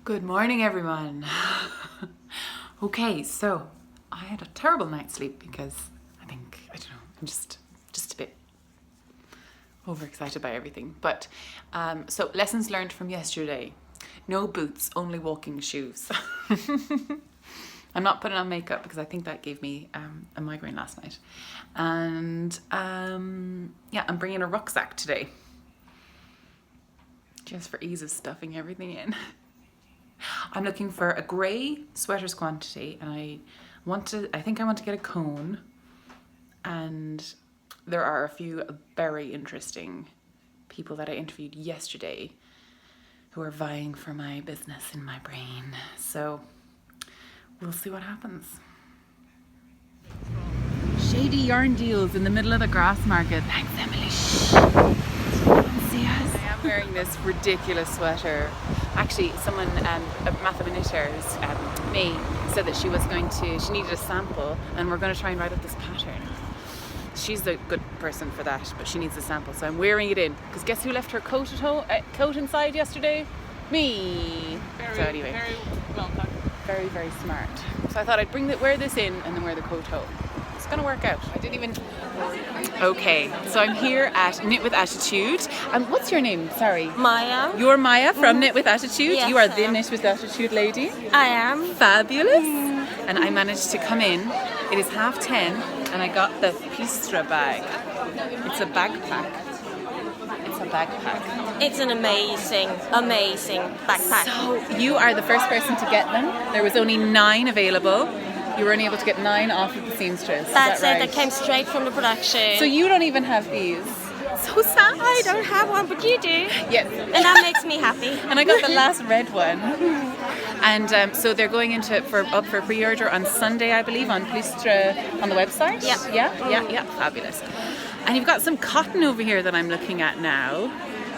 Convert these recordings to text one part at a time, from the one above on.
Good morning, everyone. Okay, so I had a terrible night's sleep because I don't know, I'm just a bit overexcited by everything. But so lessons learned from yesterday: no boots, only walking shoes. I'm not putting on makeup because I think that gave me a migraine last night. And yeah, I'm bringing a rucksack today, just for ease of stuffing everything in. I'm looking for a grey sweaters quantity, and I think I want to get a cone. And there are a few very interesting people that I interviewed yesterday who are vying for my business in my brain. So we'll see what happens. Shady yarn deals in the middle of the grass market. Thanks, Emily. Shh. See us. I am wearing this ridiculous sweater. Actually, someone, a mathematicians, May, said that she needed a sample, and we're going to try and write up this pattern. She's the good person for that, but she needs a sample, so I'm wearing it in. Because guess who left her coat inside yesterday? Me. So anyway, very well done. Very, very smart. So I thought I'd wear this in and then wear the coat home. It's gonna work out. Okay, so I'm here at Knit with Attitude. What's your name? Sorry. Maya. You're Maya from Knit with Attitude? Yes, you are I the am. Knit with Attitude lady? I am. Fabulous. And I managed to come in. It is 10:30 and I got the Pistra bag. It's a backpack. It's an amazing backpack. So you are the first person to get them. There was only 9 available. You were only able to get 9 off of the seamstress. That's is that right? it. That came straight from the production. So you don't even have these. So sad. I don't have one, but you do. Yes. And that makes me happy. And I got the last red one. And so they're going up for pre-order on Sunday, I believe, on Pistra on the website. Yep. Yeah. Fabulous. And you've got some cotton over here that I'm looking at now.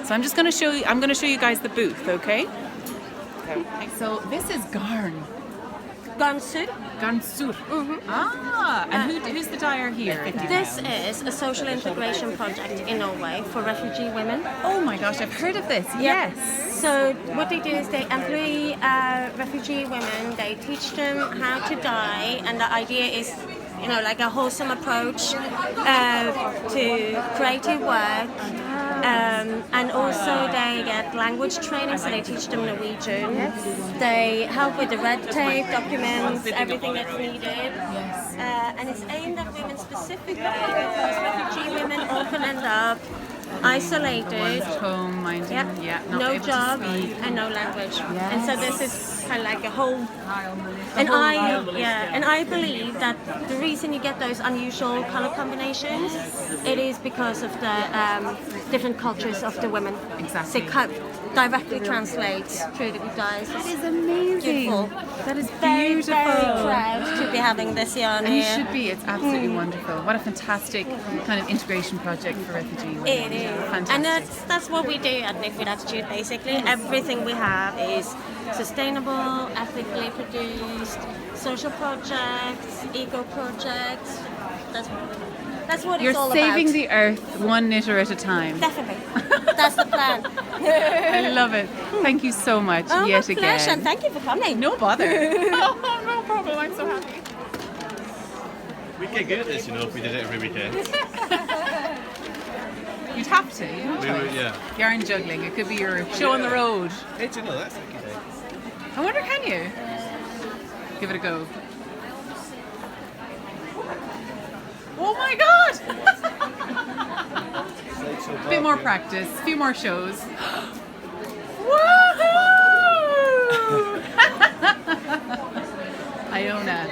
So I'm just going to show you. I'm going to show you guys the booth, okay? So this is garn. Garnsur. Garnsur. And who's the dyer here? This is a social integration project in Norway for refugee women. Oh my gosh, I've heard of this. Yeah. Yes. So what they do is they employ refugee women. They teach them how to dye, and the idea is, like a wholesome approach to creative work. And also they get language training, so they teach them Norwegian. Yes. They help with the red tape, documents, everything that's needed. Yes. And it's aimed at women specifically because refugee women often end up isolated. Home, minding, not no able job to speak. and no language. Yes. And so this is kind of like a whole. And I believe that the reason you get those unusual color combinations, it is because of the different cultures of the women. Exactly. So it directly translates through the dyes. That is amazing. Beautiful. That is Very, beautiful. very proud to be having this yarn And you here. should be. It's absolutely wonderful. What a fantastic kind of integration project for refugee women. It is. Fantastic. And that's what we do at Knit with Attitude, basically. Everything we have is sustainable, ethically produced, social projects, eco projects. That's what You're it's all saving about. the earth one knitter at a time. Definitely. That's the plan. I love it. Thank you so much yet my again. pleasure, and thank you for coming. No bother. Oh, no problem. I'm so happy. We'd get good at this, if we did it every weekend. You'd have to. You don't choice. Yeah. Yarn juggling. It could be your show on the road. Hey, do you know that's like day. I wonder, can you? Give it a go. Oh my god! A bit more practice, a few more shows. Woohoo! Iona.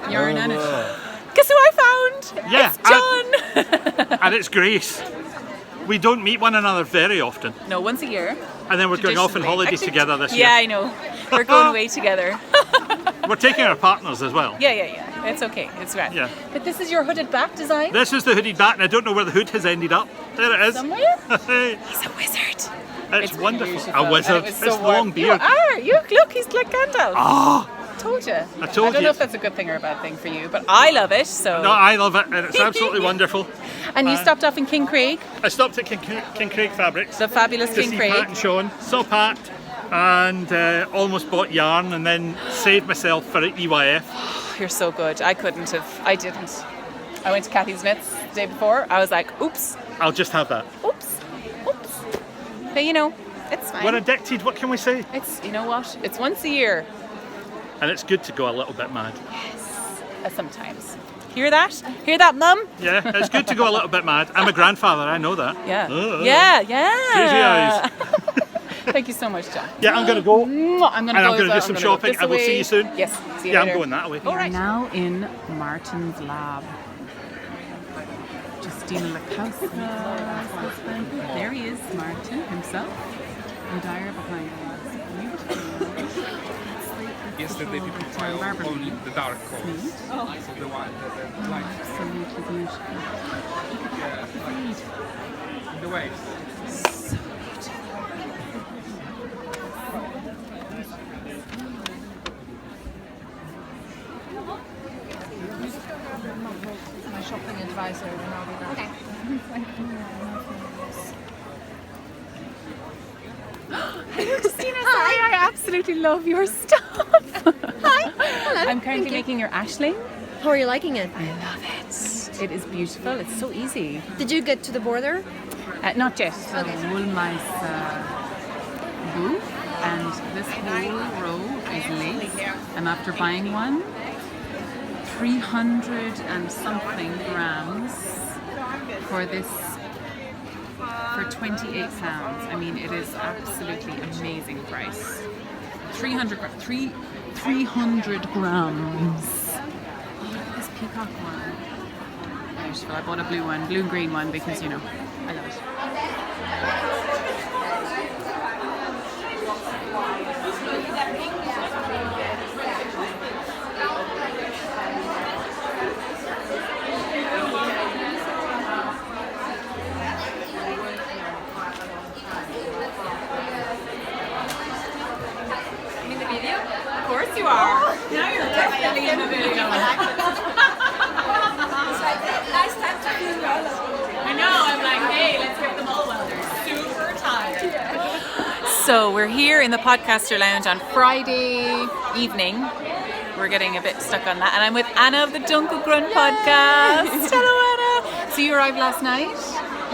Yarn. Guess who I found? Yeah, It's John! And it's Grace. We don't meet one another very often. No, once a year. And then we're going off on Traditionally. holidays Actually, together this Yeah, year. I know. We're going away together. We're taking our partners as well. Yeah. It's okay. It's right. Yeah. But this is your hooded back design? This is the hooded back, and I don't know where the hood has ended up. There it is. Somewhere? Hey, He's a wizard. it's wonderful. beautiful. A wizard. And it was It's so warm. long beard. You look, he's like Gandalf. Ah, Told you. I told don't you. know if that's a good thing or a bad thing for you, but I love it. So. no, I love it, and it's absolutely wonderful. And you stopped off in King Craig, I stopped at King Craig Fabrics the fabulous to King see Craig. Pat and Sean. Saw Pat, and almost bought yarn and then saved myself for EYF. You're so good. I couldn't have. I didn't. I went to Kathy's Knits the day before. I was like, oops. I'll just have that. Oops. But you know, it's fine. We're addicted, what can we say? It's, you know what? It's once a year. And it's good to go a little bit mad. Yes. Sometimes. Hear that? Hear that, Mum? Yeah, it's good to go a little bit mad. I'm a grandfather, I know that. Yeah. Yeah. Crazy eyes. Thank you so much, John. Yeah, I'm going to go. I'm going to do some shopping and we'll see you soon. Yes, see you later. later. I'm going that way. We're now in Martin's lab. Justina Lakowska's husband. There he is, Martin himself. And Dyer behind us. Yesterday people tried only the dark colors. So the white, the light. Absolutely beautiful. Yeah, the waves. So beautiful. My shopping advisor, and I'll be back. Okay. Hello, Justina. Sorry, I absolutely love your stuff. Hi. Hello. I'm currently making your ashling. How are you liking it? I love it. It is beautiful. It's so easy. Did you get to the border? Not yet. Woolmice booth, and this whole row is lace. I'm after buying one. 300 and something grams for this for £28. I mean, it is absolutely amazing price. 300 grams. Oh, look at this peacock one. Beautiful. I bought a blue one, blue and green one, because you know, I love it. Of course you are. Now you're definitely in the video. Nice time to feel well. I know, I'm like, hey, let's get them all well. They're super tired. So we're here in the Podcaster Lounge on Friday evening. We're getting a bit stuck on that. And I'm with Anna of the Dunkelgrund podcast. Hello, Anna. So you arrived last night?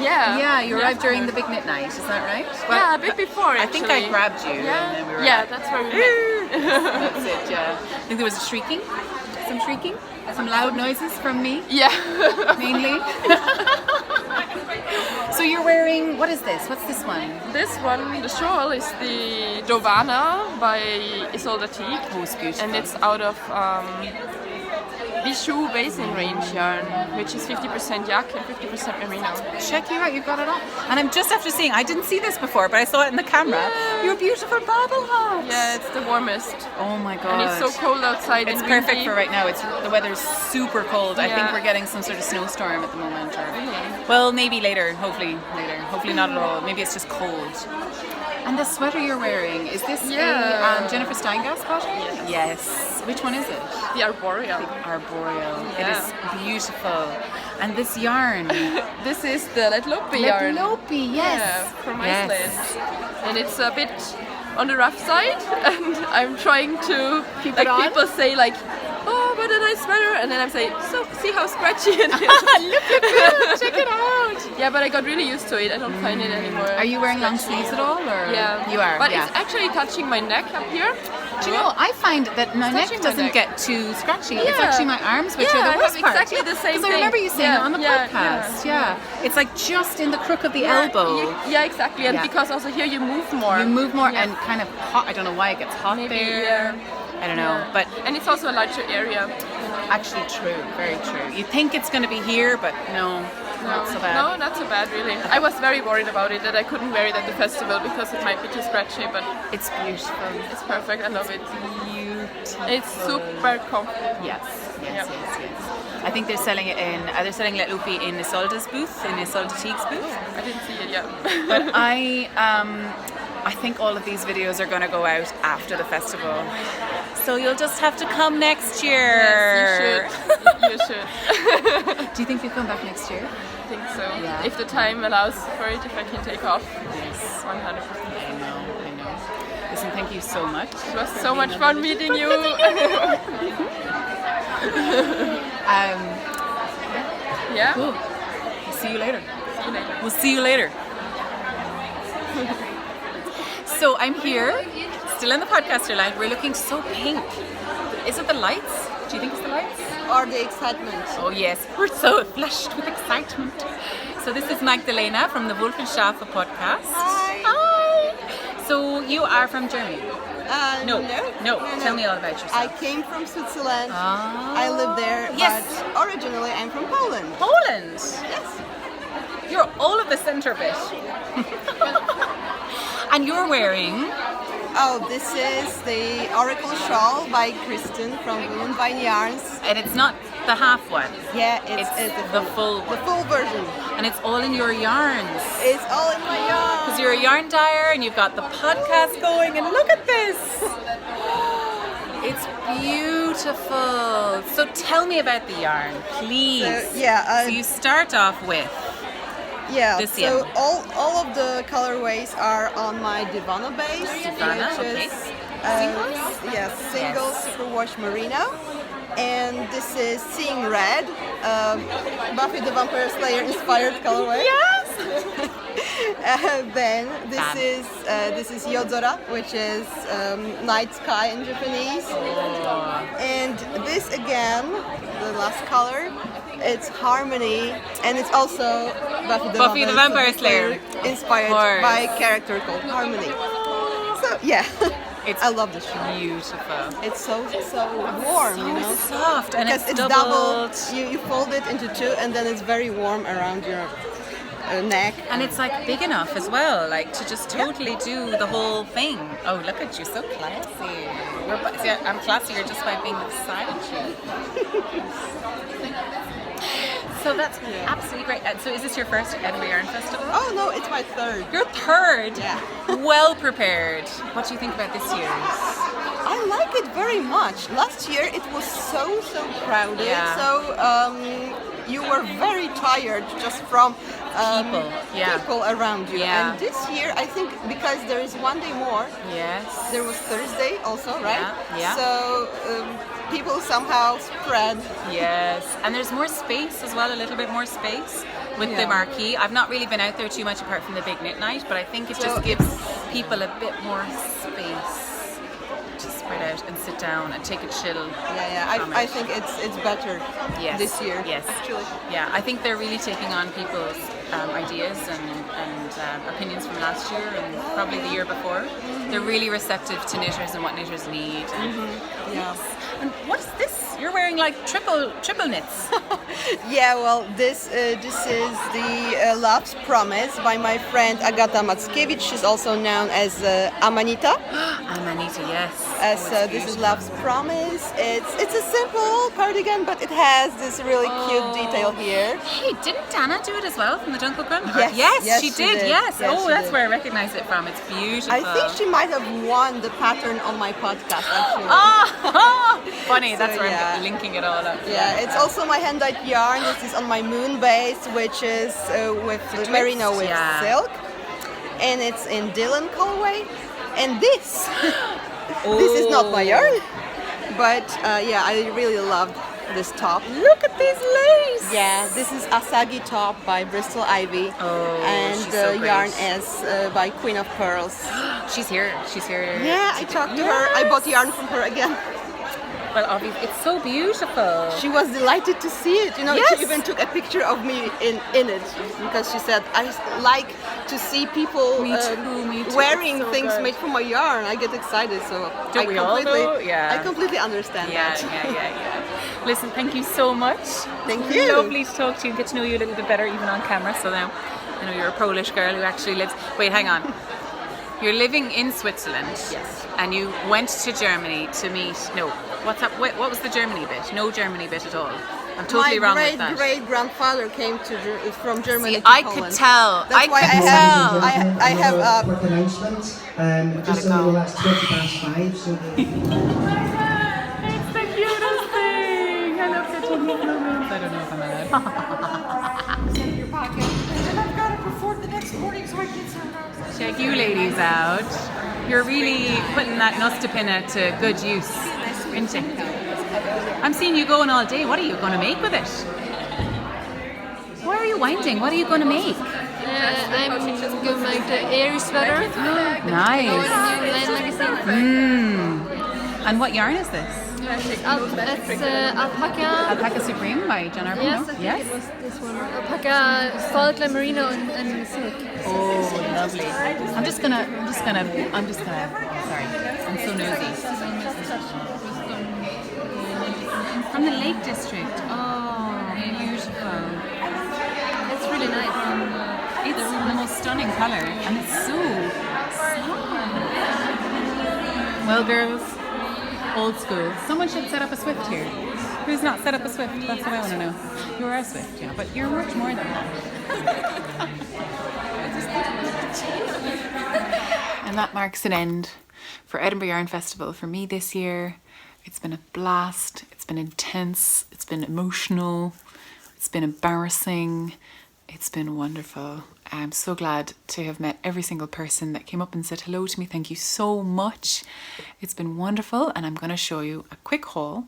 Yeah. Yeah, you arrived during the big knit night, is that right? Yeah, a bit before I actually. think I grabbed you and then we were Yeah, like, that's where we met. that's it, yeah. I think there was a shrieking, some loud noises from me, Yeah. mainly. So you're wearing, what is this? What's this one? This one, the shawl, is the Dovana by Isolde Teague. Oh, it's beautiful. And it's out of Bijou Basin Range yarn, which is 50% yak and 50% merino. Check you out, you've got it all. And I'm just after seeing, I didn't see this before, but I saw it in the camera. Yeah. Your beautiful bobble hat. Yeah, it's the warmest. Oh my god. And it's so cold outside. It's and perfect windy. for right now. The weather's super cold. I think Yeah. we're getting some sort of snowstorm at the moment. Well, maybe later. Hopefully later. Hopefully not at all. Maybe it's just cold. And the sweater you're wearing, is this Yeah. a Jennifer Steingas pattern? Yes. Which one is it? The Arboreal. Arboreal. It Yeah. is beautiful. And this yarn. This is the Letlopi yarn. Letlopi, yes. Yeah, from Yes. Iceland. And it's a bit on the rough side, and I'm trying to, Keep like it on? people say like, oh, what a nice sweater, and then I'm saying, so see how scratchy it is. Look at this, check it out. Yeah, but I got really used to it. I don't find it anymore. Are you wearing long sleeves at all? Or? Yeah. You are, But yeah. it's actually touching my neck up here. Do you know, I find that my neck touching my doesn't neck. get too scratchy. It's Yeah. actually my arms which Yeah, are I the worst have part. exactly the same Because I thing. remember you saying Yeah, it on the yeah, podcast. Yeah. It's like just in the crook of the elbow. Yeah, exactly. And Yeah. because also here you move more. You move more Yeah. and kind of hot. I don't know why it gets hot Maybe, there. yeah. I don't know. But And it's also a larger area. actually true, very true. You think it's going to be here, but no, not so bad. No, not so bad really. I was very worried about it that I couldn't wear it at the festival because it might be too scratchy, but It's beautiful. it's perfect. I love it. Beautiful. It's super comfortable. Yes, yes, Yeah. yes. I think they're selling it in. They're selling Letlopi in Isolde's booth, in Isolde Teague's booth. I didn't see it yet. But I think all of these videos are going to go out after the festival. So you'll just have to come next year. Yes, you should. Do you think you'll come back next year? I think so. Yeah. If the time allows for it, if I can take off. Yes. 100%. I know. Listen, thank you so much. It was so much fun meeting you. Yeah. Cool. See you later. We'll see you later. So I'm here, still in the podcaster line. We're looking so pink. Is it the lights? Do you think it's the lights? Or the excitement. Oh yes, we're so flushed with excitement. So this is Magdalena from the Wolf and Schafe podcast. Hi. Hi. So you are from Germany? No. Tell me all about yourself. I came from Switzerland. Ah. I live there, Yes. but originally I'm from Poland. Poland. Yes. You're all of the centre bit. And you're wearing... Oh, this is the Oracle Shawl by Kristen from Edinburgh Yarns. And it's not the half one. Yeah, It's it's the full the one. full version. And it's all in your yarns. It's all in my yarn. Because you're a yarn dyer and you've got the podcast going, and look at this! It's beautiful. So tell me about the yarn, please. So you start off with this so yarn. all of the colorways are on my Divana base, Divana, which okay. is Singles? yes, single Yes. superwash merino. And this is Seeing Red, Buffy the Vampire Slayer inspired colorway. Yes! Then this is Yozora, which is night sky in Japanese. And this again, the last color, it's Harmony, and it's also Buffy the Vampire Slayer. inspired Of by a course. character called Harmony. So yeah, It's I love this shawl. beautiful. It's so warm, So you know. soft, and Because it's it's doubled. You fold it into two, and then it's very warm around your neck. And it's like big enough as well, like to just totally do the whole thing. Oh, look at you, so classy. See, I'm classier just by being beside you. So that's absolutely great. And so is this your first Edinburgh Yarn Festival? Oh no, it's my third. Your third? Yeah. Well prepared. What do you think about this year's? I like it very much. Last year it was so crowded. Yeah. So you were very tired just from people around you. Yeah. And this year I think because there is one day more. Yes. There was Thursday also, right? Yeah. So people somehow spread. Yes, and there's more space as well, a little bit more space with the marquee. I've not really been out there too much apart from the big knit night, but I think it just gives people a bit more space to spread out and sit down and take a chill. I think it's better this year. Yes, actually. Yeah, I think they're really taking on people's ideas and opinions from last year and probably the year before. They're really receptive to knitters and what knitters need. Yeah. And what's this? You're wearing like triple knits. Yeah, well, this is the Love's Promise by my friend Agata Mackiewicz. She's also known as Amanita. Amanita, yes. This is Love's Promise. It's a simple cardigan, but it has this really cute detail here. Hey, didn't Dana do it as well from the Dunkel Grum? Yes, she she did. did. Yes. Yes, Oh, she that's did. where I recognize it from. It's beautiful. I think she might have won the pattern on my podcast, actually. Funny. That's So, where yeah. I'm linking it all up. Yeah, it's also my hand-dyed yarn. This is on my moon base, which is with merino with silk, and it's in Dylan colorway. And this, this is not my yarn, but I really loved this top. Look at these lace. Yeah, this is Asagi top by Bristol Ivy, and she's the so great. yarn is by Queen of Pearls. She's here. Yeah, I talked to her. I bought yarn from her again. Well, obviously, it's so beautiful. She was delighted to see it. You know, Yes. she even took a picture of me in it because she said, I like to see people Me too. wearing It's so things good. made from my yarn. I get excited. So Don't we all though? Yeah. I completely understand Yeah. that. Listen, thank you so much. Thank you. Lovely to talk to you and get to know you a little bit better, even on camera. So now I know you're a Polish girl who actually lives. Wait, hang on. You're living in Switzerland. Yes. And you went to Germany to meet. No, what's up? What was the Germany bit? No Germany bit at all. I'm totally wrong with that. My great grandfather came from Germany See, to I Poland. could tell. That's I why could I tell. have Quick announcement. Just so you know, that's 5:20. So It's the cutest thing. I love such moments. I don't know if I'm allowed. Send your pocket. And I've got to perform the next morning so I can send out. Check you ladies out. You're really putting that Nustapinna to good use, isn't you? I'm seeing you going all day. What are you going to make with it? Why are you winding? What are you going to make? I'm going to make the airy sweater. Nice. And what yarn is this? It's alpaca. Alpaca Supreme by John Arbor? Yes, No? I think Yes? it was this one. Alpaca, solid merino, and silk. Oh, lovely. I'm just gonna, sorry, I'm so nosy. From the Lake District. Oh, beautiful. It's really nice. It's the most stunning colour, and it's so soft. Well, girls, old school. Someone should set up a Swift here. Who's not set up a Swift? That's what I want to know. You are a Swift, yeah, but you're much more than that. And that marks an end for Edinburgh Yarn Festival for me this year. It's been a blast. It's been intense. It's been emotional. It's been embarrassing. It's been wonderful. I'm so glad to have met every single person that came up and said hello to me. Thank you so much. It's been wonderful, and I'm going to show you a quick haul.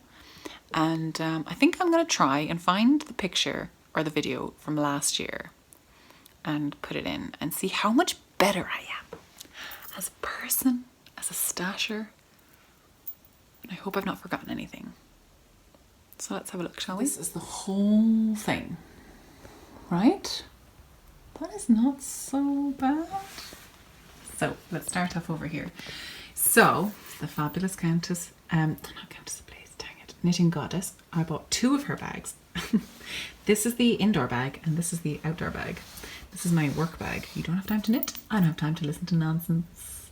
And I think I'm going to try and find the picture or the video from last year and put it in and see how much better I am as a person, as a stasher. I hope I've not forgotten anything. So let's have a look, shall we? This is the whole thing, right? That is not so bad. So let's start off over here. So the fabulous Countess, not Countess Blaze, dang it, Knitting Goddess. I bought 2 of her bags. This is the indoor bag and this is the outdoor bag. This is my work bag. You don't have time to knit. I don't have time to listen to nonsense.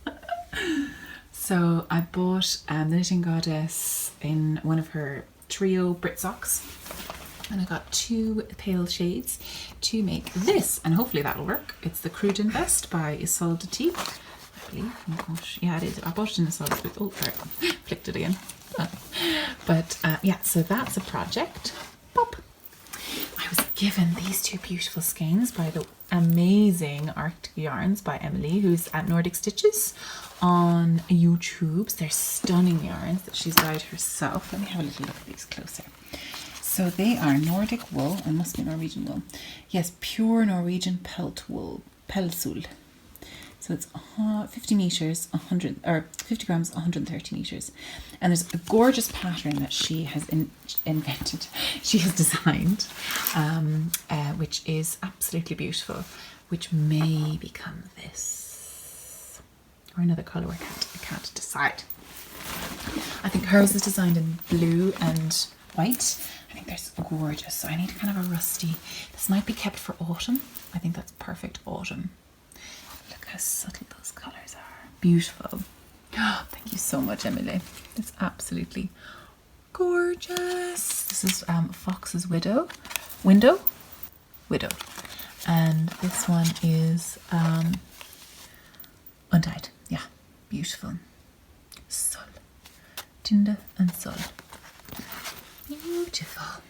So I bought the Knitting Goddess in one of her trio Brit socks. And I got 2 pale shades to make this, and hopefully that'll work. It's the Cruden Vest by Isolde de Tea, I believe. Oh gosh, yeah, it is. I bought it in Isolde's booth. Oh, sorry, flicked it again. But yeah, so that's a project. Pop. I was given these 2 beautiful skeins by the amazing Arctic Yarns by Emily, who's at Nordic Stitches on YouTube. They're stunning yarns that she's dyed herself. Let me have a little look at these closer. So they are Nordic wool, and must be Norwegian wool. Yes, pure Norwegian pelt wool, pelsul. So it's 50 meters, 100 or 50 grams, 130 meters, and there's a gorgeous pattern that she has invented. She has designed, which is absolutely beautiful, which may become this or another color. I can't decide. I think hers is designed in blue and white. I think they're so gorgeous. So I need kind of a rusty. This might be kept for autumn. I think that's perfect autumn. Look how subtle those colours are. Beautiful. Oh, thank you so much, Emily. It's absolutely gorgeous. This is Fox's Window. And this one is untied. Yeah, beautiful. Sol. Tinde and Sol. Beautiful.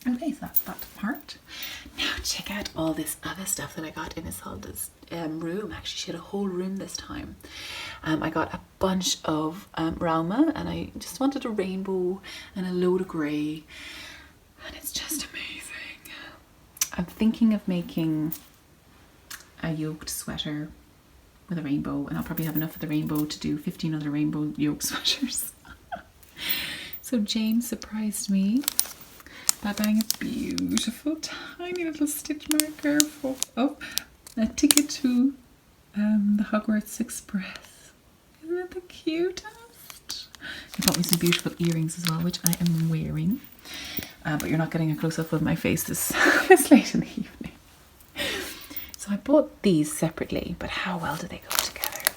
Okay, so that's that part. Now check out all this other stuff that I got in Isolde's room. Actually, she had a whole room this time. I got a bunch of Rauma, and I just wanted a rainbow and a load of grey, and it's just amazing. I'm thinking of making a yoked sweater with a rainbow, and I'll probably have enough of the rainbow to do 15 other rainbow yoke sweaters. So Jane surprised me by buying a beautiful tiny little stitch marker for a ticket to the Hogwarts Express. Isn't it the cutest? He bought me some beautiful earrings as well, which I am wearing. But you're not getting a close-up of my face this late in the evening. So I bought these separately, but how well do they go together?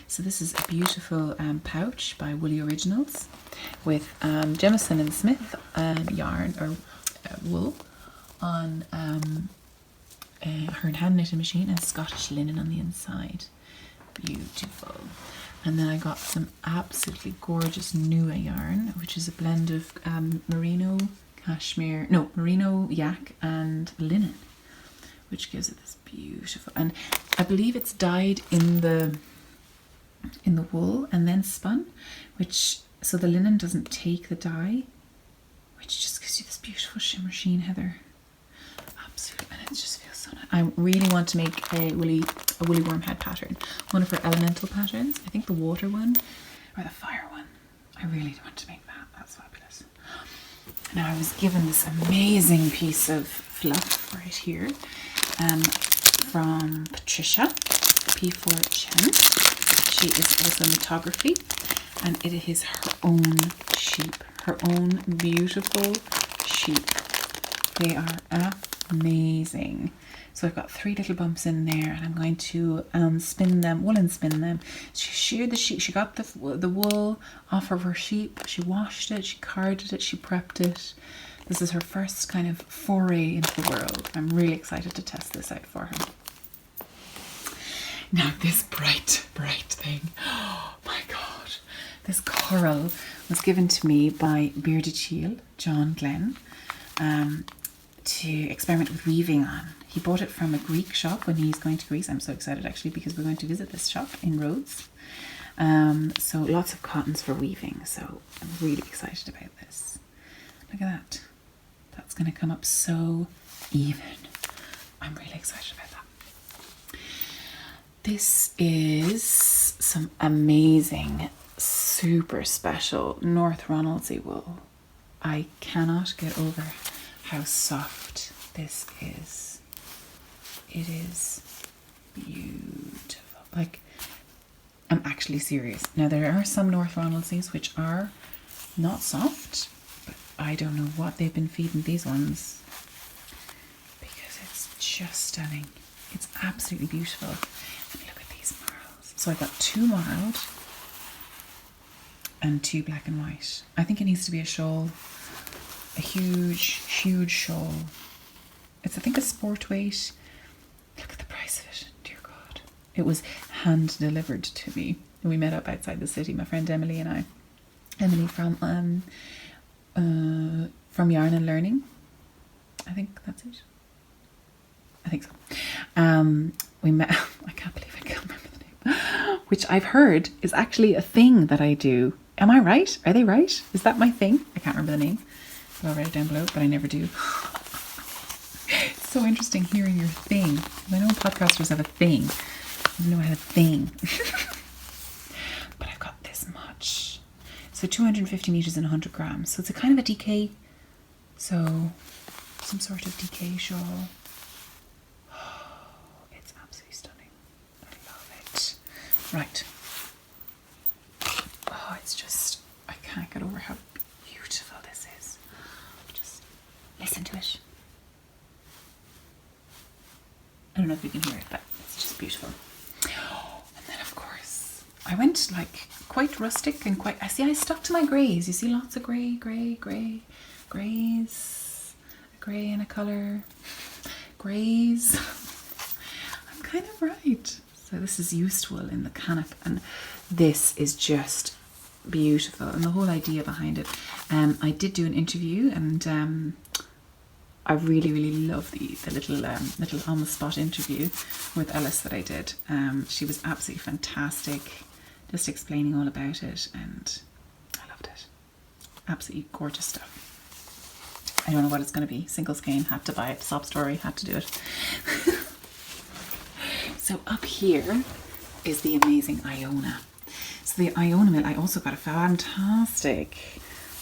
So this is a beautiful pouch by Woolly Originals with Jemison and Smith yarn or wool on her hand knitted machine, and Scottish linen on the inside. Beautiful. And then I got some absolutely gorgeous Nua yarn, which is a blend of merino yak and linen, which gives it this beautiful, and I believe it's dyed in the in the wool and then spun, which so the linen doesn't take the dye, which just gives you this beautiful shimmer sheen, Heather. Absolutely, and it just feels so nice. I really want to make a woolly worm head pattern, one of her elemental patterns. I think the water one or the fire one. I really want to make that. That's fabulous. Now I was given this amazing piece of fluff right here from Patricia P4 Chen. She is also in photography, and it is her own sheep, her own beautiful sheep. They are amazing. So I've got 3 little bumps in there, and I'm going to spin them, woolen spin them. She sheared the sheep. She got the wool off of her sheep. She washed it. She carded it. She prepped it. This is her first kind of foray into the world. I'm really excited to test this out for her. Now this bright thing. Oh my God. This coral was given to me by Bearded Shield, John Glenn, to experiment with weaving on. He bought it from a Greek shop when he's going to Greece. I'm so excited actually because we're going to visit this shop in Rhodes. So lots of cottons for weaving. So I'm really excited about this. Look at that. That's going to come up so even. I'm really excited about that. This is some amazing, super special North Ronaldsay wool. I cannot get over how soft this is. It is beautiful. Like, I'm actually serious. Now there are some North Ronaldsays which are not soft, but I don't know what they've been feeding these ones, because it's just stunning. It's absolutely beautiful. And look at these marls. So I've got 2 marled and 2 black and white. I think it needs to be a shawl, a huge shawl. It's, I think, a sport weight. Look at the price of it, dear God. It was hand delivered to me. We met up outside the city, my friend Emily and I. Emily from Yarn and Learning. I think that's it. I think so. We met, I can't believe I can't remember the name, which I've heard is actually a thing that I do. Am I right? Are they right? Is that my thing? I can't remember the name. I'll write it down below, but I never do. It's so interesting hearing your thing. I know podcasters have a thing. I don't know I have a thing. But I've got this much. So 250 meters and 100 grams. So it's a kind of a DK. So some sort of DK shawl. Oh, it's absolutely stunning. I love it. Right. Oh, it's just, I can't get over how beautiful this is. Just listen to it. I don't know if you can hear it, but it's just beautiful. And then of course, I went like quite rustic and quite, I stuck to my greys. You see lots of greys, a grey and a colour, greys. I'm kind of right. So this is used wool in the canop, and this is just beautiful. And the whole idea behind it, I did do an interview, and I really love the little on the spot interview with Ellis that I did. She was absolutely fantastic, just explaining all about it, and I loved it. Absolutely gorgeous stuff. I don't know what it's going to be. Single skein, had to buy it. Sob story, had to do it. So up here is the amazing Iona. So the Iona mill, I also got a fantastic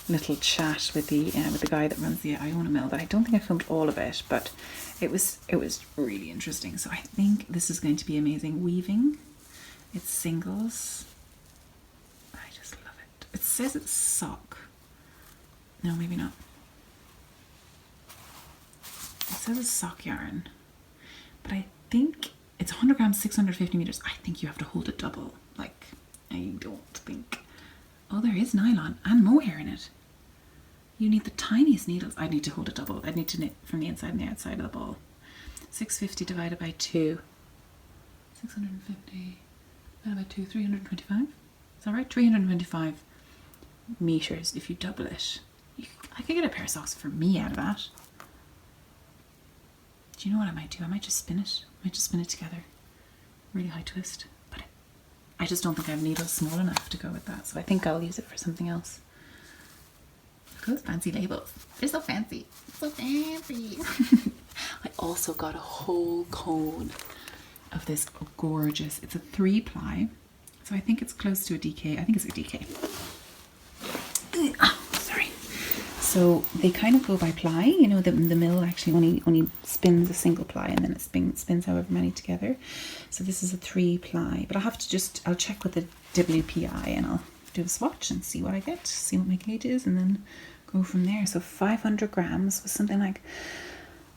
little chat with the guy that runs the Iona mill, but I don't think I filmed all of it, but it was really interesting. So I think this is going to be amazing. Weaving, it's singles. I just love it. It says it's sock. No, maybe not. It says it's sock yarn, but I think it's 100 grams, 650 meters. I think you have to hold it double. Like, I don't think. Oh, there is nylon and mohair in it. You need the tiniest needles. I need to hold it double. I need to knit from the inside and the outside of the ball. 650 divided by 2. 650 divided by 2, 325. Is that right? 325 meters if you double it. I could get a pair of socks for me out of that. Do you know what I might do? I might just spin it. I might just spin it together. Really high twist. But I just don't think I have needles small enough to go with that. So I think I'll use it for something else. Look at those fancy labels. They're so fancy. So fancy. I also got a whole cone of this gorgeous, it's a 3-ply. So I think it's close to a DK. I think it's a DK. Oh, sorry. So they kind of go by ply. You know, the mill actually only spins a single ply and then it spins however many together. So this is a 3-ply, but I'll have to I'll check with the WPI and I'll do a swatch and see what I get, see what my gauge is, and then go from there. So 500 grams was something like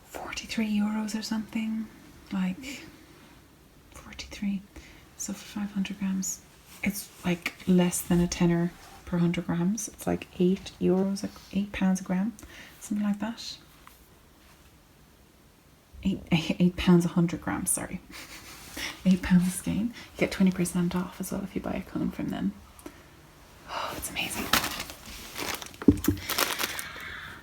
43 euros or something, like 43. So for 500 grams, it's like less than a tenner per 100 grams. It's like 8 euros, like 8 pounds a gram, something like that. 8 pounds 100 grams, sorry. 8 pounds a skein. You get 20% off as well if you buy a cone from them. Oh, it's amazing.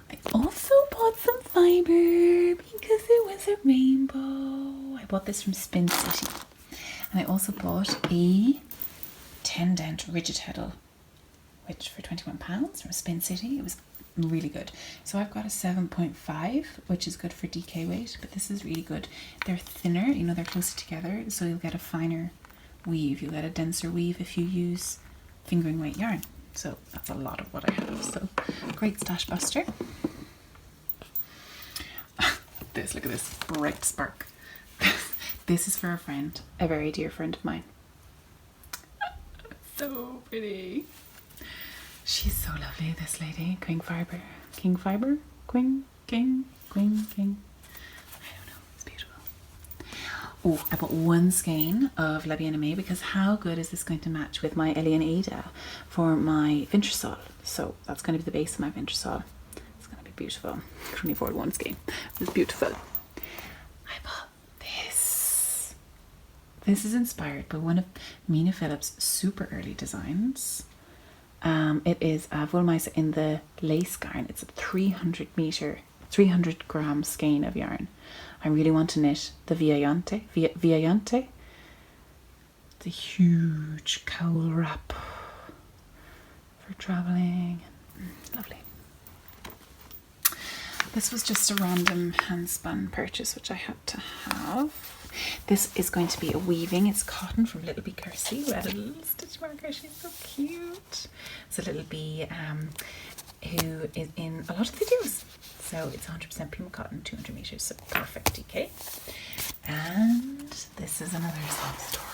I also bought some fibre because it was a rainbow. I bought this from Spin City. And I also bought a 10-dent rigid heddle, which for £21 from Spin City. It was really good. So I've got a 7.5, which is good for DK weight, but this is really good. They're thinner, you know, they're closer together, so you'll get a finer weave. You'll get a denser weave if you use fingering weight yarn. So that's a lot of what I have. So great stash buster. This, look at this bright spark. This is for a friend, a very dear friend of mine. So pretty. She's so lovely, this lady. King Fibre. King Fibre? King. I don't know. It's beautiful. Oh, I bought one skein of La Bien-Aimée because how good is this going to match with my Ellie and Ada for my Vintersol? So that's going to be the base of my Vintersol. It's going to be beautiful. I can only afford one skein. It's beautiful. I bought this. This is inspired by one of Mina Phillips' super early designs. It is a Wollmeise in the lace yarn. It's a 300 gram skein of yarn. I really want to knit the Viajante. It's a huge cowl wrap for traveling. Lovely. This was just a random hand spun purchase which I had to have. This is going to be a weaving. It's cotton from Little Bee Kirsty, who had a little stitch marker. She's so cute. It's a little bee who is in a lot of videos. So it's 100% Puma cotton, 200 meters, so perfect DK. And this is another sob story.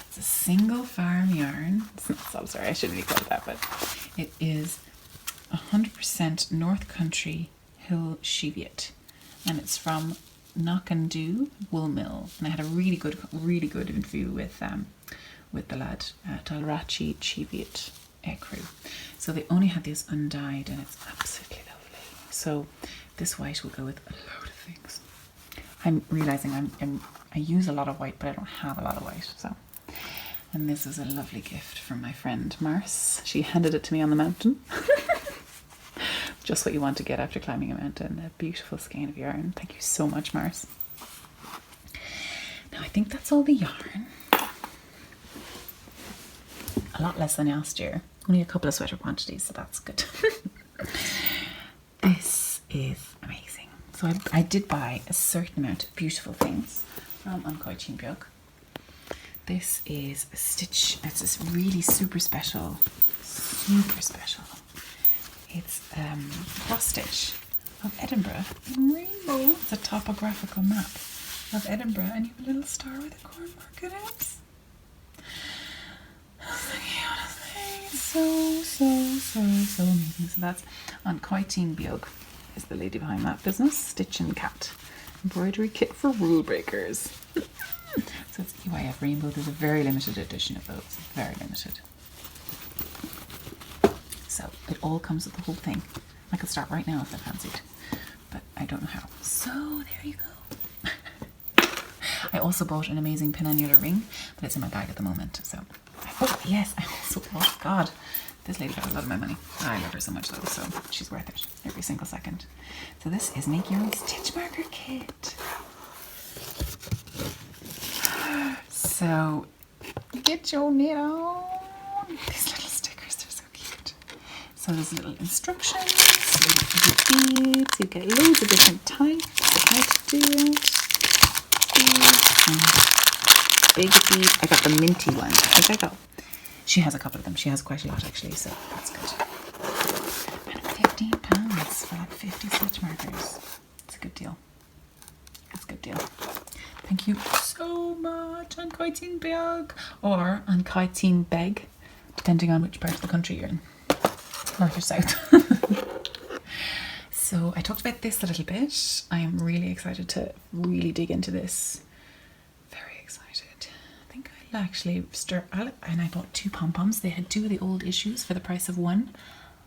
It's a single farm yarn. It's not sob story, I shouldn't really call it that, but it is 100% North Country Hill Cheviot. And it's from Knock and Do Wool Mill, and I had a really good interview with the lad Dalrachi Cheviot crew. So they only had this undyed, and it's absolutely lovely. So this white will go with a load of things. I'm realizing I use a lot of white, but I don't have a lot of white. So, and this is a lovely gift from my friend Mars. She handed it to me on the mountain. Just what you want to get after climbing a mountain. A beautiful skein of yarn. Thank you so much, Mars. Now I think that's all the yarn. A lot less than last year. Only a couple of sweater quantities, so that's good. This is amazing. So I did buy a certain amount of beautiful things from Tinbjörg. This is a stitch. It's this really super special. It's cross stitch of Edinburgh in rainbow. It's a topographical map of Edinburgh, and you have a little star with a corn market out. It's so amazing. So that's on Tinbjörg is the lady behind that business. Stitch and Cat embroidery kit for rule breakers. So it's EYF rainbow. There's a very limited edition of those. Very limited. So it all comes with the whole thing. I could start right now if I fancied, but I don't know how. So there you go. I also bought an amazing penannular ring, but it's in my bag at the moment. So, oh yes, I also bought, God, this lady got a lot of my money. I love her so much though, so she's worth it every single second. So this is Make Your Own Stitch Marker Kit. So Get your knit on. These little stickers, they're so cute. So there's little instructions, little beads. You get loads of different types of how to do it. Big bead. I got the minty one. I think I got. She has a couple of them. She has quite a lot actually, so that's good. And £15 for like 50 stitch markers. It's a good deal. It's a good deal. Thank you so much, An Kaitin Beg, or An Kaitin Beg, depending on which part of the country you're in, north or south. So I talked about this a little bit. I am really excited to really dig into this. Very excited. I think I'll actually start, and I bought 2 pom-poms. They had 2 of the old issues for the price of 1.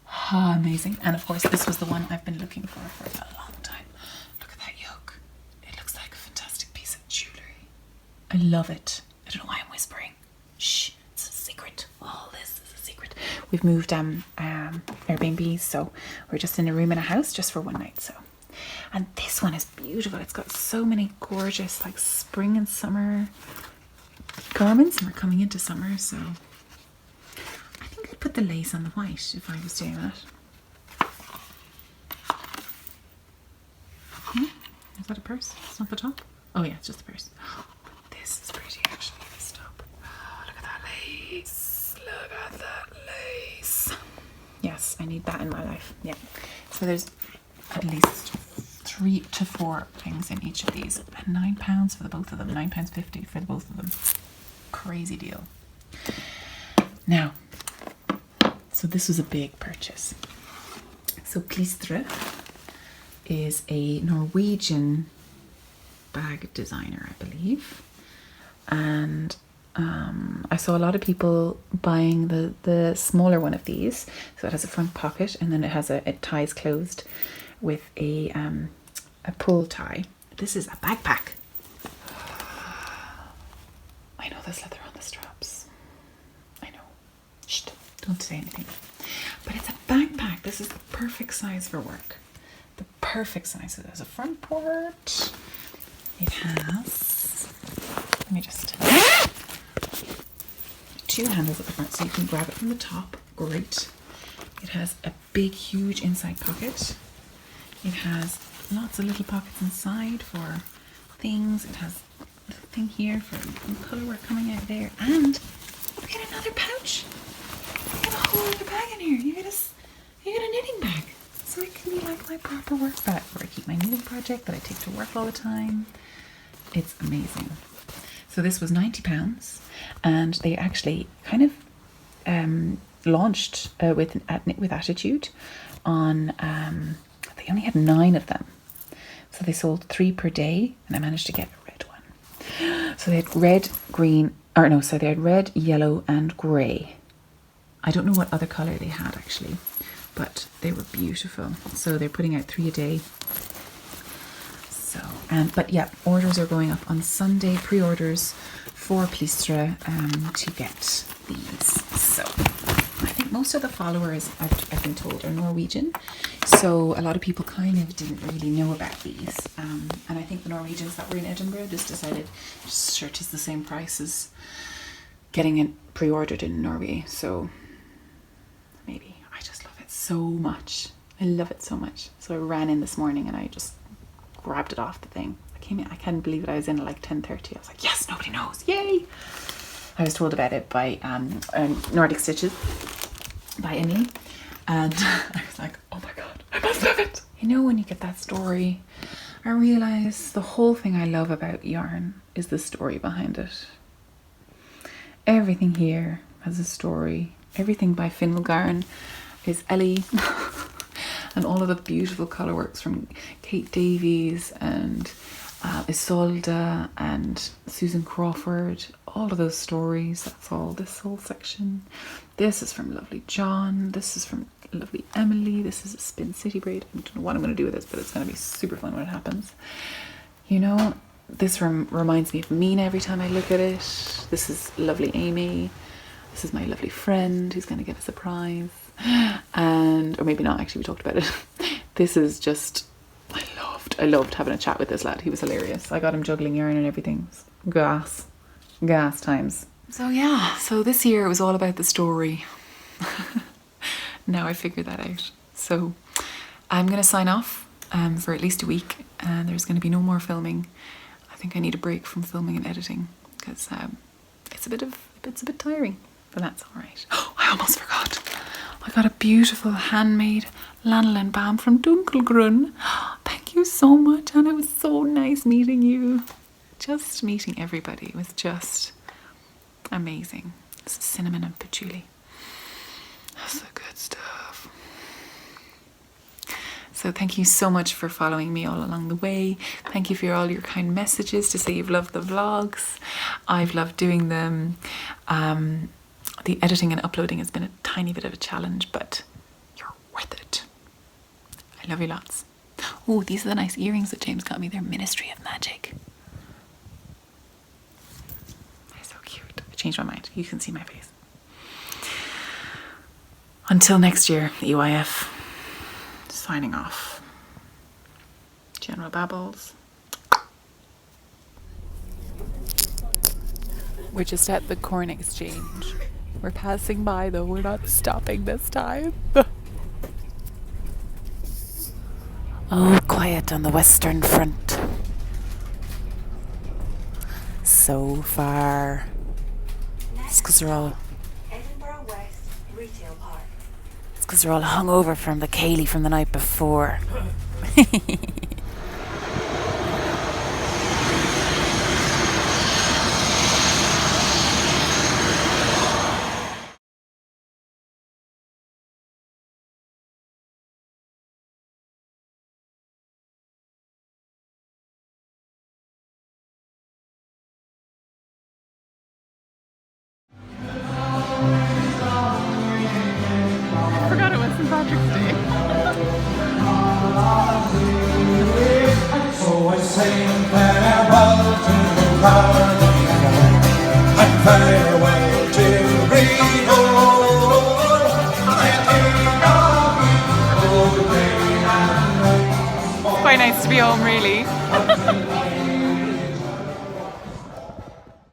Ah, amazing. And of course this was the one I've been looking for a long time. Look at that yoke. It looks like a fantastic piece of jewellery. I love it. I don't know why I'm whispering. Shh, it's a secret. All this is a secret. We've moved Airbnb, so we're just in a room in a house just for one night. So, and this one is beautiful. It's got so many gorgeous like spring and summer garments, and we're coming into summer, so I think I'd put the lace on the white if I was doing that. Is that a purse? It's not the top? Oh yeah, it's just the purse. This is pretty actually. This top. Oh, look at that lace. Look at that lace. Yes, I need that in my life. Yeah. So there's at least 3 to 4 things in each of these. And £9 for the both of them. £9.50 for the both of them. Crazy deal. Now, so this was a big purchase. So Klistre is a Norwegian bag designer, I believe, and I saw a lot of people buying the smaller one of these. So it has a front pocket, and then it ties closed with a pull tie. This is a backpack. I know there's leather on the straps. I know. Shh, don't say anything. But it's a backpack. This is the perfect size for work. The perfect size. So there's a front port. It has, let me just, 2 handles at the front, so you can grab it from the top. Great. It has a big, huge inside pocket. It has lots of little pockets inside for things. It has a little thing here for colour work coming out there. And you get another pouch. You get a whole other bag in here. You get a knitting bag. So it can be like my proper work bag where I keep my knitting project that I take to work all the time. It's amazing. So this was £90, and they actually kind of launched with KnitsWithAttitude on, they only had 9 of them. So they sold 3 per day, and I managed to get a red one. So they had red, green, or no, so they had red, yellow, and grey. I don't know what other colour they had actually, but they were beautiful. So they're putting out 3 a day. So, but yeah, orders are going up on Sunday, pre-orders for Klistre to get these. So I think most of the followers, I've been told, are Norwegian. So a lot of people kind of didn't really know about these. And I think the Norwegians that were in Edinburgh just decided shirt is the same price as getting it pre-ordered in Norway. So maybe I just love it so much. I love it so much. So I ran in this morning and I just grabbed it off the thing. I came in, I can't believe it. I was in at like 10:30. I was like, yes, nobody knows. Yay! I was told about it by Nordic Stitches by Emily, and I was like, oh my god, I must love it. You know, when you get that story, I realize the whole thing I love about yarn is the story behind it. Everything here has a story. Everything by Finnegarn is Ellie. And all of the beautiful colourworks from Kate Davies and Isolde and Susan Crawford, all of those stories, that's all this whole section. This is from lovely John, this is from lovely Emily, this is a Spin City braid. I don't know what I'm going to do with this, but it's going to be super fun when it happens. You know, this reminds me of Mina every time I look at it. This is lovely Amy. This is my lovely friend who's going to get a surprise. And, or maybe not, actually we talked about it. This is just, I loved having a chat with this lad. He was hilarious. I got him juggling yarn and everything. Gas times. So yeah, so this year it was all about the story. Now I figured that out. So I'm going to sign off for at least a week, and there's going to be no more filming. I think I need a break from filming and editing because it's a bit tiring, but that's all right. Oh, I almost forgot. I got a beautiful handmade lanolin balm from Dunkelgrun. Thank you so much, and it was so nice meeting you. Just meeting everybody was just amazing. This is cinnamon and patchouli. That's the good stuff. So thank you so much for following me all along the way. Thank you for all your kind messages to say you've loved the vlogs. I've loved doing them. The editing and uploading has been a tiny bit of a challenge, but you're worth it. I love you lots. Oh, these are the nice earrings that James got me. They're Ministry of Magic. They're so cute. I changed my mind. You can see my face. Until next year, EYF. Signing off. General Babbles. We're just at the Corn Exchange. We're passing by though, we're not stopping this time. Oh, quiet on the Western Front. So far. It's because they're all... Edinburgh West Retail Park. It's because they're all hungover from the Cayley from the night before. Forgot it was St. Patrick's Day. So I say farewell to the garden and farewell to It's quite nice to be home, really.